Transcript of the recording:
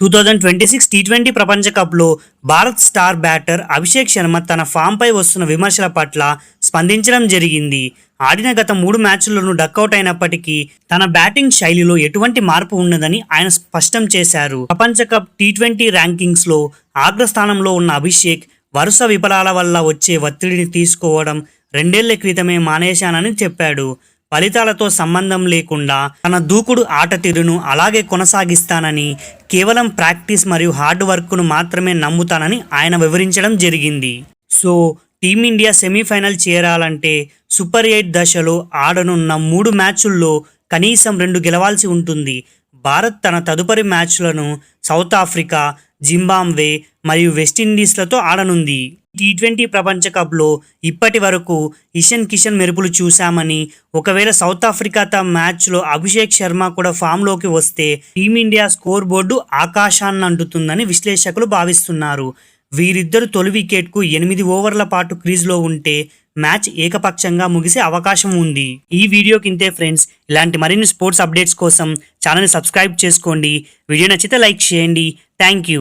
2026 T20 ప్రపంచ కప్లో Bharat star batter Abhishek Sharma తన ఫామ్పై వస్తున్న విమర్శల పట్ల స్పందించడం జరిగింది. ఆడిన గత 3 మ్యాచ్ల్లోనూ డకౌట్ అయినప్పటికీ తన బ్యాటింగ్ శైలిలో ఎటువంటి మార్పు ఉండదని ఆయన స్పష్టం చేశారు. ప్రపంచ కప్ టీ20 ర్యాంకింగ్స్లో అగ్రస్థానంలో ఉన్న అభిషేక్ వరుస విఫలాల వల్ల వచ్చే ఒత్తిడిని తీసుకోవడం 2 ఏళ్ల క్రితమే మానేశానని చెప్పాడు. ఫలితాలతో సంబంధం లేకుండా తన దూకుడు ఆట తీరును అలాగే కొనసాగిస్తానని, కేవలం ప్రాక్టీస్ మరియు హార్డ్ వర్క్ను మాత్రమే నమ్ముతానని ఆయన వివరించడం జరిగింది. సో టీమిండియా సెమీఫైనల్ చేరాలంటే సూపర్ 8 దశలో ఆడనున్న 3 మ్యాచ్ల్లో కనీసం 2 గెలవాల్సి ఉంటుంది. భారత్ తన తదుపరి మ్యాచ్లను సౌత్ ఆఫ్రికా, జింబాబ్వే మరియు వెస్టిండీస్లతో ఆడనుంది. టీ20 ప్రపంచ కప్లో ఇప్పటి వరకు ఇషాన్ కిషన్ మెరుపులు చూశామని, ఒకవేళ సౌత్ ఆఫ్రికాతో మ్యాచ్లో అభిషేక్ శర్మ కూడా ఫామ్లోకి వస్తే టీమిండియా స్కోర్ బోర్డు ఆకాశాన్నంటుతుందని విశ్లేషకులు భావిస్తున్నారు. వీరిద్దరు తొలి వికెట్కు 8 ఓవర్ల పాటు క్రీజ్లో ఉంటే మ్యాచ్ ఏకపక్షంగా ముగిసే అవకాశం ఉంది. ఈ వీడియోకి ఇంతే ఫ్రెండ్స్. ఇలాంటి మరిన్ని స్పోర్ట్స్ అప్డేట్స్ కోసం ఛానల్ని సబ్స్క్రైబ్ చేసుకోండి. వీడియో నచ్చితే లైక్ చేయండి. Thank you.